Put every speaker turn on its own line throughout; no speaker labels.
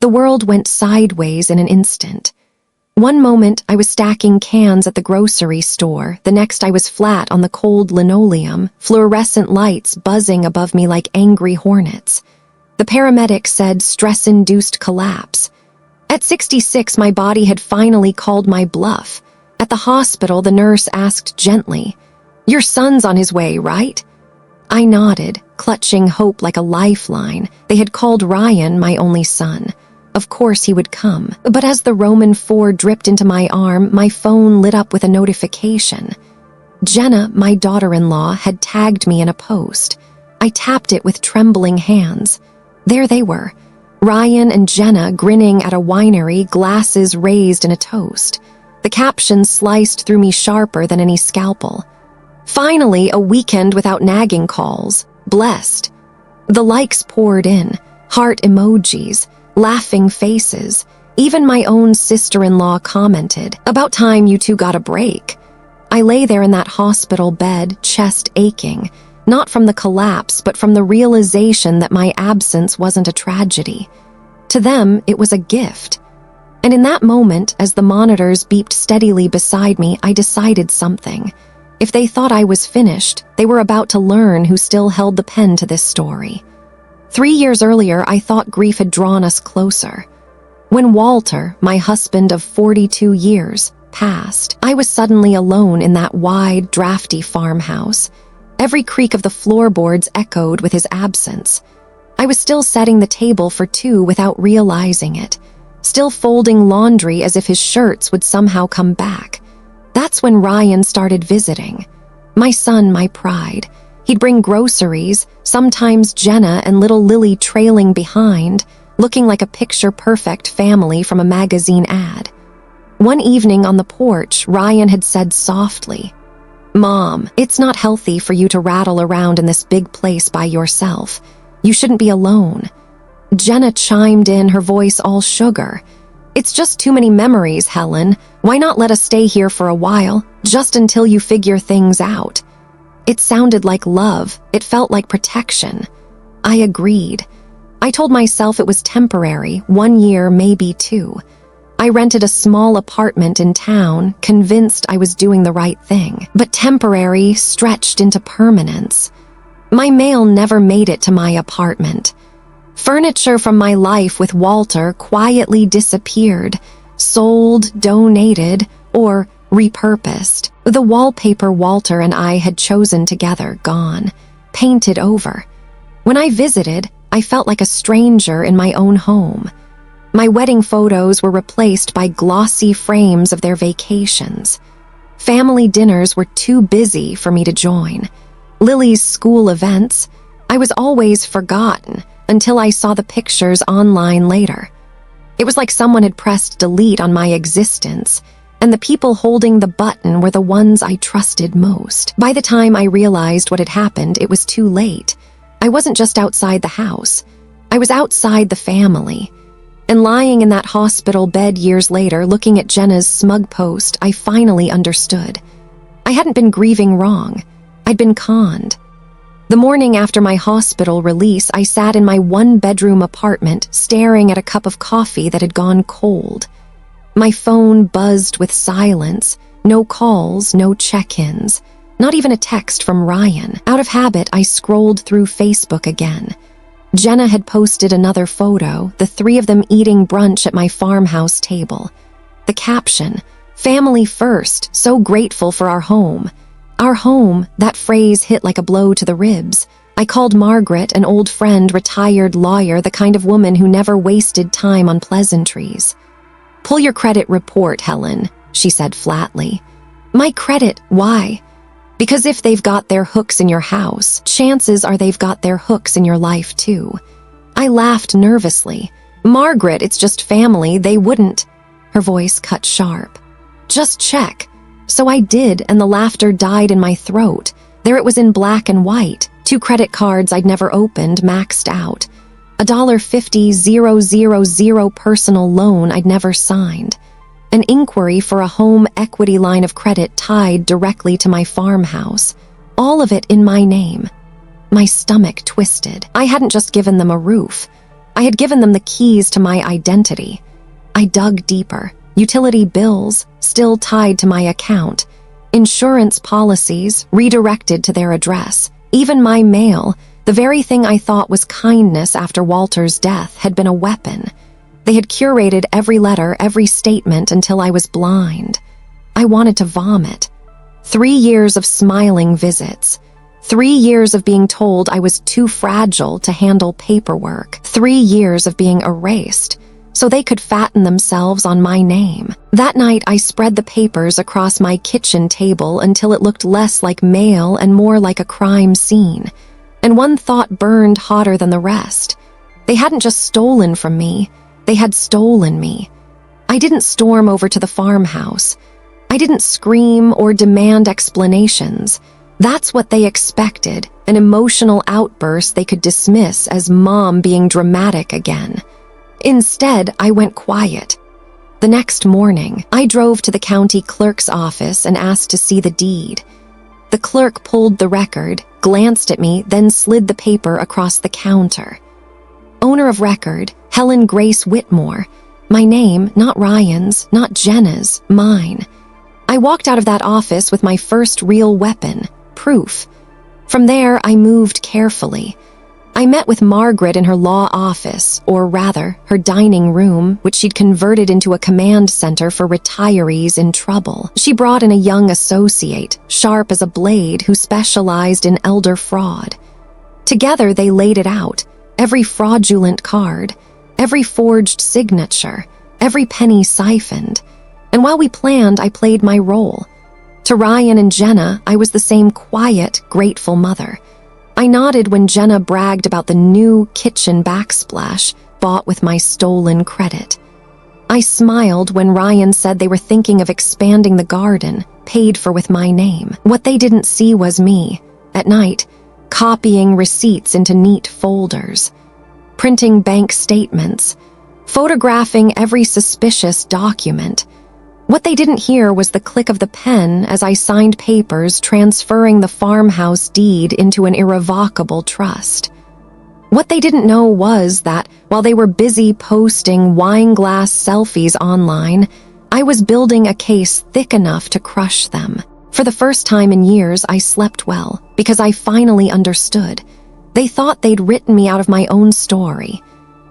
The world went sideways in an instant. One moment I was stacking cans at the grocery store, the next I was flat on the cold linoleum, fluorescent lights buzzing above me like angry hornets. The paramedic said stress-induced collapse. At 66, my body had finally called my bluff. At the hospital, the nurse asked gently, "Your son's on his way, right?" I nodded, clutching hope like a lifeline. They had called Ryan my only son. Of course he would come. But as the Roman 4 dripped into my arm, my phone lit up with a notification. Jenna, my daughter-in-law, had tagged me in a post. I tapped it with trembling hands. There they were, Ryan and Jenna grinning at a winery, glasses raised in a toast. The caption sliced through me sharper than any scalpel. "Finally, a weekend without nagging calls. Blessed." The likes poured in, heart emojis, laughing faces. Even my own sister-in-law commented, "About time you two got a break." I lay there in that hospital bed, chest aching, not from the collapse, but from the realization that my absence wasn't a tragedy. To them, it was a gift. And in that moment, as the monitors beeped steadily beside me, I decided something. If they thought I was finished, they were about to learn who still held the pen to this story. 3 years earlier, I thought grief had drawn us closer. When Walter, my husband of 42 years, passed, I was suddenly alone in that wide, drafty farmhouse. Every creak of the floorboards echoed with his absence. I was still setting the table for two without realizing it, still folding laundry as if his shirts would somehow come back. That's when Ryan started visiting. My son, my pride. He'd bring groceries, sometimes Jenna and little Lily trailing behind, looking like a picture-perfect family from a magazine ad. One evening on the porch, Ryan had said softly, "Mom, it's not healthy for you to rattle around in this big place by yourself. You shouldn't be alone." Jenna chimed in, her voice all sugar. "It's just too many memories, Helen. Why not let us stay here for a while, just until you figure things out?" It sounded like love. It felt like protection. I agreed. I told myself it was temporary, 1 year, maybe 2. I rented a small apartment in town, convinced I was doing the right thing. But temporary stretched into permanence. My mail never made it to my apartment. Furniture from my life with Walter quietly disappeared, sold, donated, or repurposed. The wallpaper Walter and I had chosen together gone, painted over. When I visited, I felt like a stranger in my own home. My wedding photos were replaced by glossy frames of their vacations. Family dinners were too busy for me to join. Lily's school events, I was always forgotten until I saw the pictures online later. It was like someone had pressed delete on my existence, and the people holding the button were the ones I trusted most. By the time I realized what had happened, it was too late. I wasn't just outside the house. I was outside the family. And lying in that hospital bed years later, looking at Jenna's smug post, I finally understood. I hadn't been grieving wrong. I'd been conned. The morning after my hospital release, I sat in my 1-bedroom apartment, staring at a cup of coffee that had gone cold. My phone buzzed with silence, no calls, no check-ins, not even a text from Ryan. Out of habit, I scrolled through Facebook again. Jenna had posted another photo, the 3 of them eating brunch at my farmhouse table. The caption, "Family first, so grateful for our home." Our home, that phrase hit like a blow to the ribs. I called Margaret, an old friend, retired lawyer, the kind of woman who never wasted time on pleasantries. "Pull your credit report, Helen," she said flatly. "My credit? Why?" "Because if they've got their hooks in your house, chances are they've got their hooks in your life too." I laughed nervously. "Margaret, it's just family, they wouldn't." Her voice cut sharp. "Just check." So I did, and the laughter died in my throat. There it was in black and white. 2 credit cards I'd never opened, maxed out. $1.50,000 personal loan I'd never signed. An inquiry for a home equity line of credit tied directly to my farmhouse. All of it in my name. My stomach twisted. I hadn't just given them a roof. I had given them the keys to my identity. I dug deeper. Utility bills, still tied to my account. Insurance policies, redirected to their address. Even my mail, the very thing I thought was kindness after Walter's death, had been a weapon. They had curated every letter, every statement until I was blind. I wanted to vomit. 3 years of smiling visits. 3 years of being told I was too fragile to handle paperwork. 3 years of being erased, so they could fatten themselves on my name. That night, I spread the papers across my kitchen table until it looked less like mail and more like a crime scene. And one thought burned hotter than the rest. They hadn't just stolen from me, they had stolen me. I didn't storm over to the farmhouse. I didn't scream or demand explanations. That's what they expected, an emotional outburst they could dismiss as Mom being dramatic again. Instead, I went quiet. The next morning, I drove to the county clerk's office and asked to see the deed. The clerk pulled the record, glanced at me, then slid the paper across the counter. Owner of record, Helen Grace Whitmore. My name, not Ryan's, not Jenna's, mine. I walked out of that office with my first real weapon, proof. From there, I moved carefully. I met with Margaret in her law office, or rather, her dining room, which she'd converted into a command center for retirees in trouble. She brought in a young associate, sharp as a blade, who specialized in elder fraud. Together, they laid it out, every fraudulent card, every forged signature, every penny siphoned. And while we planned, I played my role. To Ryan and Jenna, I was the same quiet, grateful mother. I nodded when Jenna bragged about the new kitchen backsplash bought with my stolen credit. I smiled when Ryan said they were thinking of expanding the garden, paid for with my name. What they didn't see was me, at night, copying receipts into neat folders, printing bank statements, photographing every suspicious document. What they didn't hear was the click of the pen as I signed papers transferring the farmhouse deed into an irrevocable trust. What they didn't know was that, while they were busy posting wine glass selfies online, I was building a case thick enough to crush them. For the first time in years, I slept well, because I finally understood. They thought they'd written me out of my own story,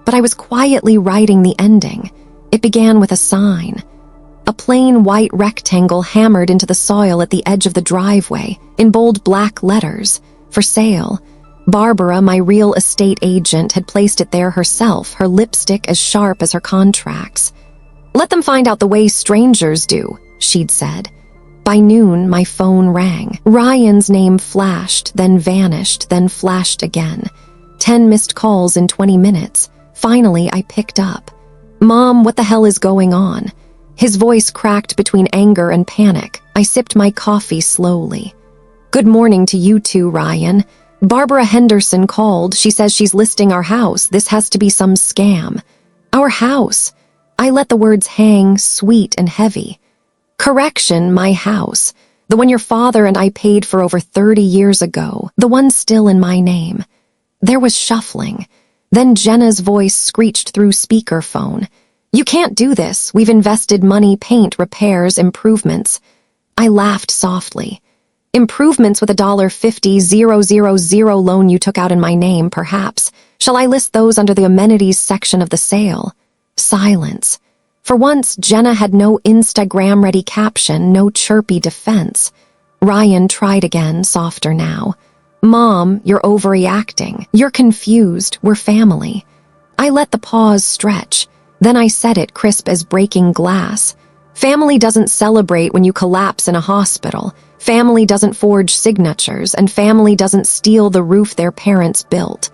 but I was quietly writing the ending. It began with a sign. A plain white rectangle hammered into the soil at the edge of the driveway, in bold black letters, for sale. Barbara, my real estate agent, had placed it there herself, her lipstick as sharp as her contracts. "Let them find out the way strangers do," she'd said. By noon, my phone rang. Ryan's name flashed, then vanished, then flashed again. 10 missed calls in 20 minutes. Finally, I picked up. "Mom, what the hell is going on?" His voice cracked between anger and panic. I sipped my coffee slowly. "Good morning to you too, Ryan. Barbara Henderson called. She says she's listing our house. This has to be some scam." "Our house." I let the words hang, sweet and heavy. "Correction, my house. The one your father and I paid for over 30 years ago. The one still in my name." There was shuffling. Then Jenna's voice screeched through speakerphone. "You can't do this. We've invested money, paint, repairs, improvements." I laughed softly. "Improvements with a $50,000 loan you took out in my name, perhaps. Shall I list those under the amenities section of the sale?" Silence. For once, Jenna had no Instagram-ready caption, no chirpy defense. Ryan tried again, softer now. "Mom, you're overreacting. You're confused. We're family." I let the pause stretch. Then I said it, crisp as breaking glass. "Family doesn't celebrate when you collapse in a hospital. Family doesn't forge signatures, and family doesn't steal the roof their parents built."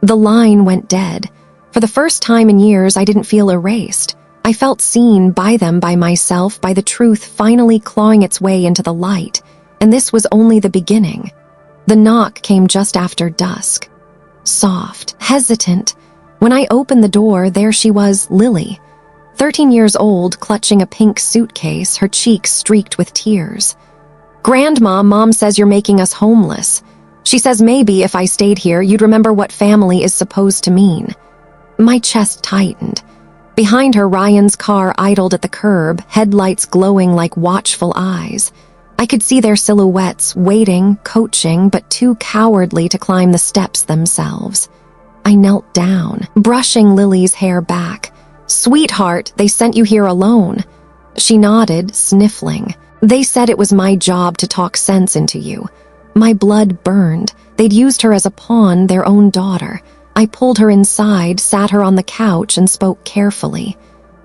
The line went dead. For the first time in years, I didn't feel erased. I felt seen by them, by myself, by the truth finally clawing its way into the light. And this was only the beginning. The knock came just after dusk. Soft, hesitant. When I opened the door, there she was, Lily. 13 years old, clutching a pink suitcase, her cheeks streaked with tears. "Grandma, Mom says you're making us homeless. She says maybe if I stayed here, you'd remember what family is supposed to mean." My chest tightened. Behind her, Ryan's car idled at the curb, headlights glowing like watchful eyes. I could see their silhouettes, waiting, coaching, but too cowardly to climb the steps themselves. I knelt down, brushing Lily's hair back. "Sweetheart, they sent you here alone." She nodded, sniffling. "They said it was my job to talk sense into you." My blood burned. They'd used her as a pawn, their own daughter. I pulled her inside, sat her on the couch, and spoke carefully.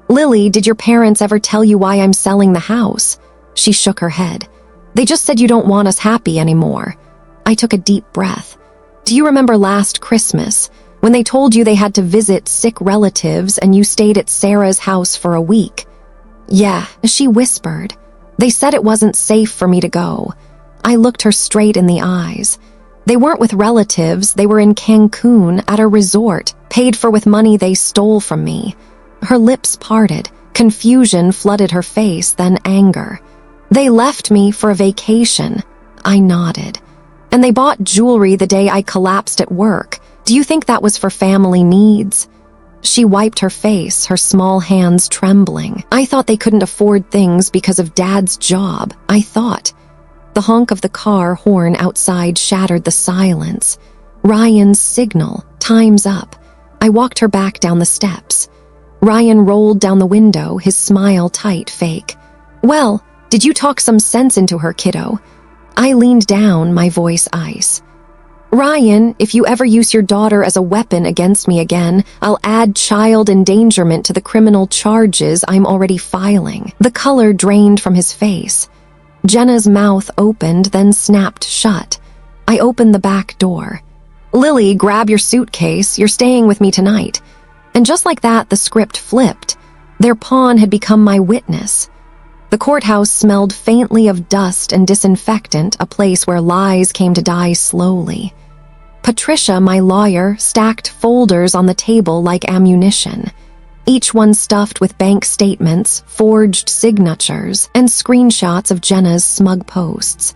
"Lily, did your parents ever tell you why I'm selling the house?" She shook her head. "They just said you don't want us happy anymore." I took a deep breath. "Do you remember last Christmas, when they told you they had to visit sick relatives and you stayed at Sarah's house for a week?" "Yeah," she whispered. "They said it wasn't safe for me to go." I looked her straight in the eyes. "They weren't with relatives, they were in Cancun at a resort, paid for with money they stole from me." Her lips parted. Confusion flooded her face, then anger. "They left me for a vacation." I nodded. "And they bought jewelry the day I collapsed at work. Do you think that was for family needs?" She wiped her face, her small hands trembling. "I thought they couldn't afford things because of Dad's job. I thought." The honk of the car horn outside shattered the silence. Ryan's signal, "Time's up." I walked her back down the steps. Ryan rolled down the window, his smile tight, fake. "Well, did you talk some sense into her, kiddo?" I leaned down, my voice ice. "Ryan, if you ever use your daughter as a weapon against me again, I'll add child endangerment to the criminal charges I'm already filing." The color drained from his face. Jenna's mouth opened, then snapped shut. I opened the back door. "Lily, grab your suitcase. You're staying with me tonight." And just like that, the script flipped. Their pawn had become my witness. The courthouse smelled faintly of dust and disinfectant, a place where lies came to die slowly. Patricia, my lawyer, stacked folders on the table like ammunition, each one stuffed with bank statements, forged signatures, and screenshots of Jenna's smug posts.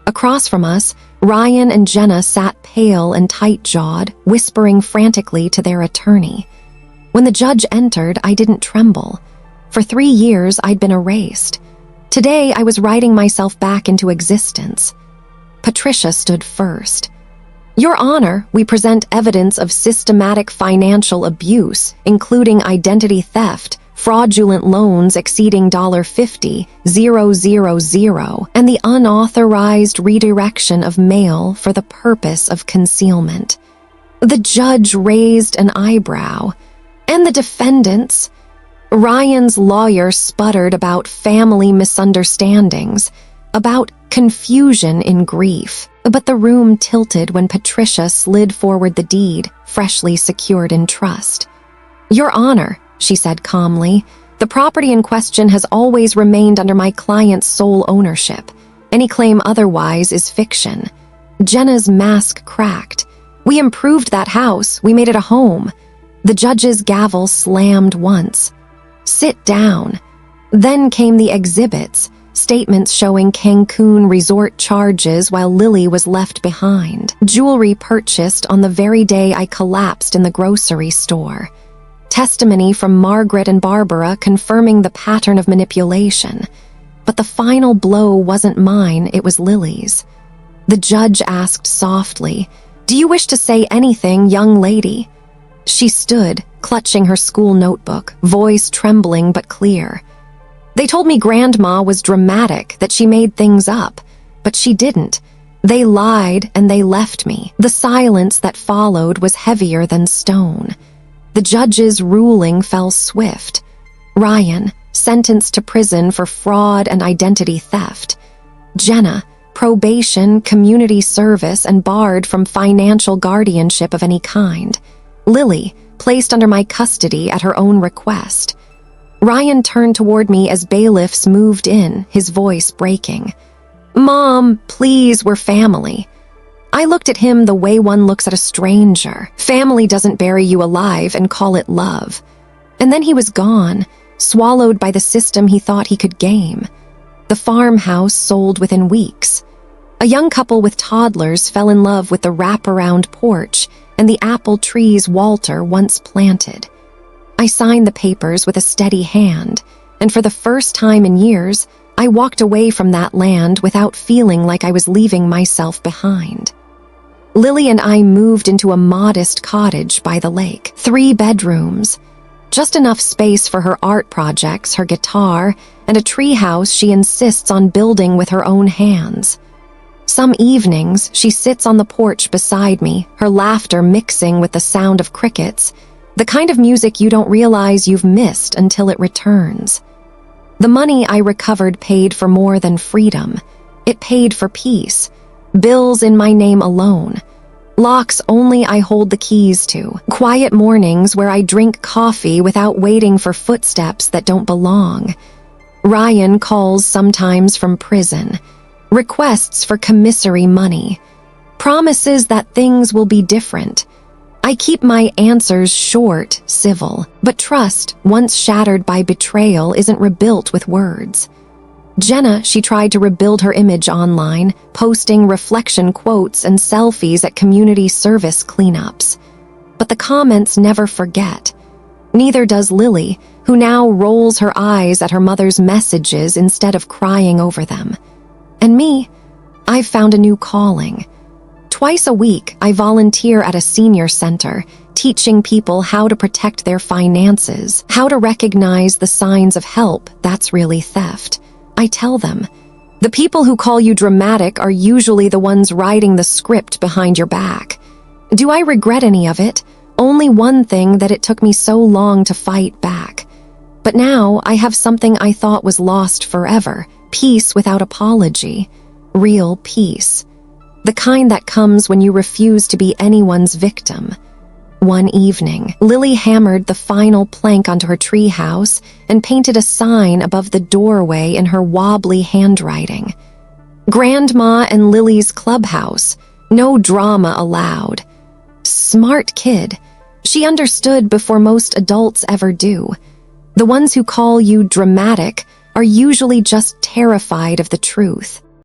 Across from us, Ryan and Jenna sat pale and tight-jawed, whispering frantically to their attorney. When the judge entered, I didn't tremble. For 3 years, I'd been erased. Today, I was writing myself back into existence. Patricia stood first. "Your Honor, we present evidence of systematic financial abuse, including identity theft, fraudulent loans exceeding $50,000, and the unauthorized redirection of mail for the purpose of concealment." The judge raised an eyebrow. "And the defendants?" Ryan's lawyer sputtered about family misunderstandings, about confusion in grief. But the room tilted when Patricia slid forward the deed, freshly secured in trust. "Your Honor," she said calmly, "the property in question has always remained under my client's sole ownership. Any claim otherwise is fiction." Jenna's mask cracked. "We improved that house. We made it a home." The judge's gavel slammed once. "Sit down." Then came the exhibits, statements showing Cancun resort charges while Lily was left behind, jewelry purchased on the very day I collapsed in the grocery store, testimony from Margaret and Barbara confirming the pattern of manipulation. But the final blow wasn't mine, it was Lily's. The judge asked softly, "Do you wish to say anything, young lady?" She stood, clutching her school notebook, voice trembling but clear. "They told me Grandma was dramatic, that she made things up. But she didn't. They lied and they left me." The silence that followed was heavier than stone. The judge's ruling fell swift. Ryan, sentenced to prison for fraud and identity theft. Jenna, probation, community service, and barred from financial guardianship of any kind. Lily, placed under my custody at her own request. Ryan turned toward me as bailiffs moved in, his voice breaking. "Mom, please, we're family." I looked at him the way one looks at a stranger. Family doesn't bury you alive and call it love. And then he was gone, swallowed by the system he thought he could game. The farmhouse sold within weeks. A young couple with toddlers fell in love with the wraparound porch, and the apple trees Walter once planted. I signed the papers with a steady hand, and for the first time in years, I walked away from that land without feeling like I was leaving myself behind. Lily and I moved into a modest cottage by the lake, 3 bedrooms, just enough space for her art projects, her guitar, and a treehouse she insists on building with her own hands. Some evenings, she sits on the porch beside me, her laughter mixing with the sound of crickets, the kind of music you don't realize you've missed until it returns. The money I recovered paid for more than freedom. It paid for peace, bills in my name alone, locks only I hold the keys to, quiet mornings where I drink coffee without waiting for footsteps that don't belong. Ryan calls sometimes from prison, requests for commissary money, promises that things will be different. I keep my answers short, civil, but trust, once shattered by betrayal, isn't rebuilt with words. Jenna, she tried to rebuild her image online, posting reflection quotes and selfies at community service cleanups. But the comments never forget. Neither does Lily, who now rolls her eyes at her mother's messages instead of crying over them. And me, I've found a new calling. Twice a week, I volunteer at a senior center, teaching people how to protect their finances, how to recognize the signs of help that's really theft. I tell them, the people who call you dramatic are usually the ones writing the script behind your back. Do I regret any of it? Only one thing, that it took me so long to fight back. But now I have something I thought was lost forever, peace without apology, real peace. The kind that comes when you refuse to be anyone's victim. One evening, Lily hammered the final plank onto her treehouse and painted a sign above the doorway in her wobbly handwriting. Grandma and Lily's clubhouse, no drama allowed. Smart kid. She understood before most adults ever do. The ones who call you dramatic are usually just terrified of the truth.